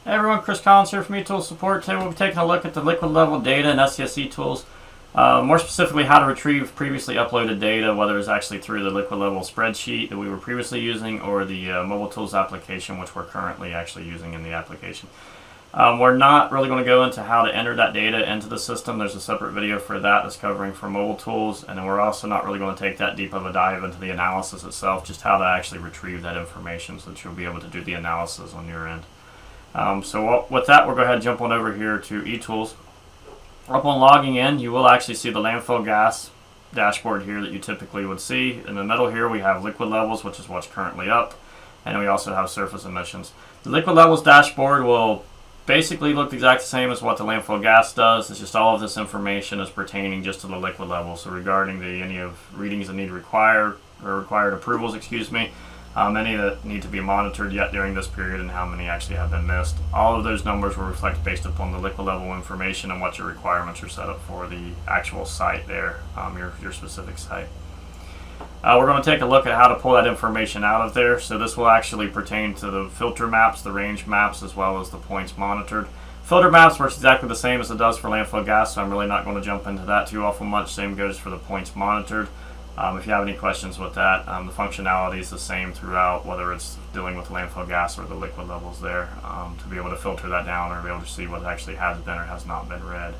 Hey everyone, Chris Collins here from eTools Support. Today we'll be taking a look at the liquid level data in SCSeTools. More specifically, how to retrieve previously uploaded data, whether it's actually through the liquid level spreadsheet that we were previously using or the MobileTools application, which we're currently actually using in the application. We're not really going to go into how to enter that data into the system. There's a separate video for that that's covering for MobileTools, and then we're also not really going to take that deep of a dive into the analysis itself, just how to actually retrieve that information so that you'll be able to do the analysis on your end. With that, we'll go ahead and jump on over here to eTools. Upon logging in, you will actually see the landfill gas dashboard here that you typically would see. In the middle here, we have liquid levels, which is what's currently up, and we also have surface emissions. The liquid levels dashboard will basically look the exact same as what the landfill gas does. It's just all of this information is pertaining just to the liquid level. So regarding any of readings that need required approvals, any that need to be monitored yet during this period, and how many actually have been missed. All of those numbers will reflect based upon the liquid level information and what your requirements are set up for the actual site there, your specific site. We're going to take a look at how to pull that information out of there. So this will actually pertain to the filter maps, the range maps, as well as the points monitored. Filter maps works exactly the same as it does for landfill gas, so I'm really not going to jump into that too awful much. Same goes for the points monitored. If you have any questions with that, the functionality is the same throughout, whether it's dealing with landfill gas or the liquid levels there, to be able to filter that down or be able to see what actually has been or has not been read.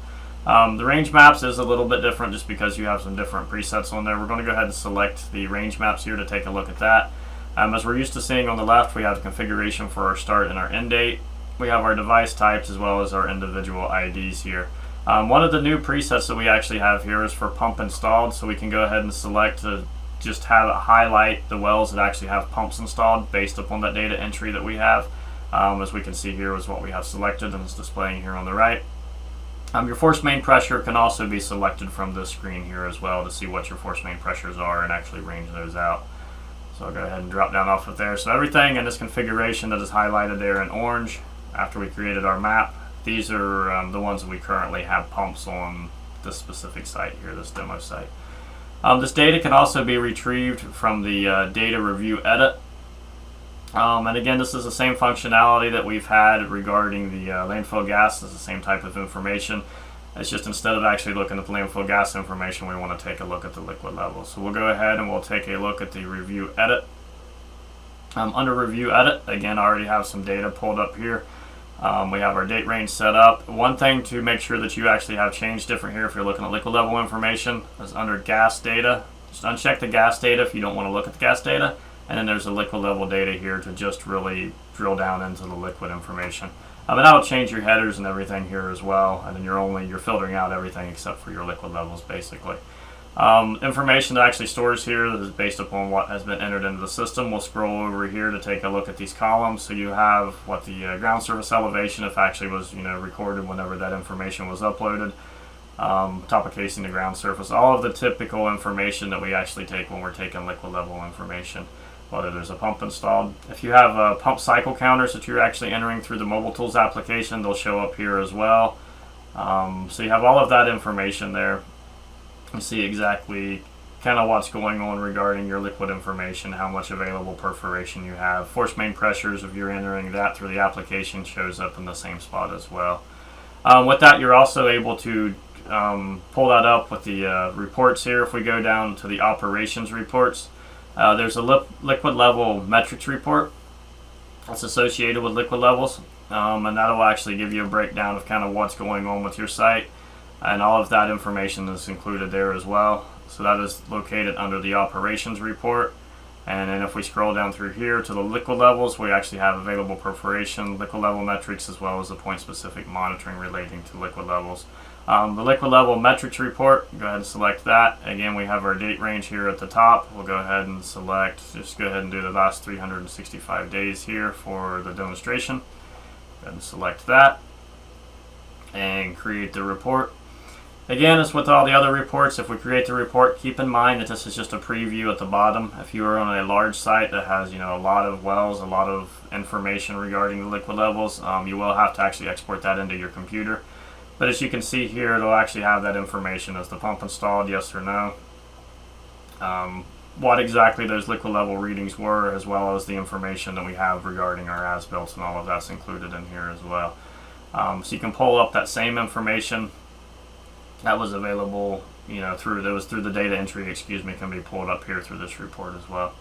The range maps is a little bit different just because you have some different presets on there. We're going to go ahead and select the range maps here to take a look at that. As we're used to seeing on the left, we have the configuration for our start and our end date. We have our device types as well as our individual IDs here. One of the new presets that we actually have here is for pump installed, so we can go ahead and select to just have it highlight the wells that actually have pumps installed based upon that data entry that we have. As we can see here is what we have selected, and it's displaying here on the right. Your force main pressure can also be selected from this screen here as well to see what your force main pressures are and actually range those out. So I'll go ahead and drop down off of there. So everything in this configuration that is highlighted there in orange after we created our map, these are the ones that we currently have pumps on this specific site here, this demo site. This data can also be retrieved from the data review edit. And again, this is the same functionality that we've had regarding the landfill gas. It's the same type of information. It's just instead of actually looking at the landfill gas information, we want to take a look at the liquid level. So we'll go ahead and we'll take a look at the review edit. Under review edit, again, I already have some data pulled up here. We have our date range set up. One thing to make sure that you actually have changed different here if you're looking at liquid level information is under gas data. Just uncheck the gas data if you don't want to look at the gas data. And then there's the liquid level data here to just really drill down into the liquid information. And that'll change your headers and everything here as well. And then you're filtering out everything except for your liquid levels basically. Information that actually stores here is based upon what has been entered into the system. We'll scroll over here to take a look at these columns. So you have what the ground surface elevation, if actually was recorded whenever that information was uploaded. Top of casing, the ground surface, all of the typical information that we actually take when we're taking liquid level information. Whether there's a pump installed. If you have pump cycle counters that you're actually entering through the MobileTools application, they'll show up here as well. So you have all of that information there. You see exactly kind of what's going on regarding your liquid information, how much available perforation you have. Force main pressures, if you're entering that through the application, shows up in the same spot as well. With that, you're also able to pull that up with the reports here. If we go down to the operations reports, there's a liquid level metrics report that's associated with liquid levels, and that'll actually give you a breakdown of kind of what's going on with your site, and all of that information is included there as well. So that is located under the operations report. And then if we scroll down through here to the liquid levels, we actually have available perforation, liquid level metrics, as well as the point specific monitoring relating to liquid levels. The liquid level metrics report, go ahead and select that. Again, we have our date range here at the top. We'll go ahead and select, just go ahead and do the last 365 days here for the demonstration. Go ahead and select that and create the report. Again, as with all the other reports, if we create the report, keep in mind that this is just a preview at the bottom. If you are on a large site that has a lot of wells, a lot of information regarding the liquid levels, you will have to actually export that into your computer. But as you can see here, it'll actually have that information. Is the pump installed, yes or no? what exactly those liquid level readings were, as well as the information that we have regarding our as-built, and all of that's included in here as well. So you can pull up that same information that was available, through the data entry, can be pulled up here through this report as well.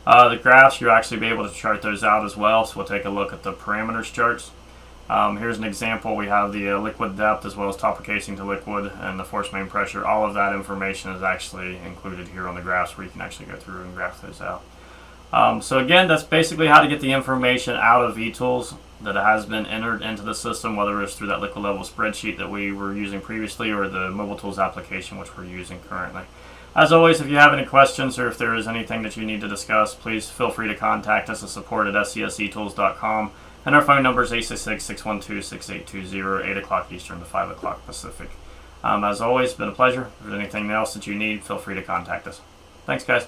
The graphs, you'll actually be able to chart those out as well, so we'll take a look at the parameters charts. Here's an example. We have the liquid depth as well as top of casing to liquid and the force main pressure. All of that information is actually included here on the graphs, where you can actually go through and graph those out. So again, that's basically how to get the information out of eTools that has been entered into the system, whether it's through that liquid level spreadsheet that we were using previously or the MobileTools application, which we're using currently. As always, if you have any questions or if there is anything that you need to discuss, please feel free to contact us at support@SCSeTools.com. And our phone number is 866-612-6820, 8 o'clock Eastern to 5 o'clock Pacific. As always, it's been a pleasure. If there's anything else that you need, feel free to contact us. Thanks, guys.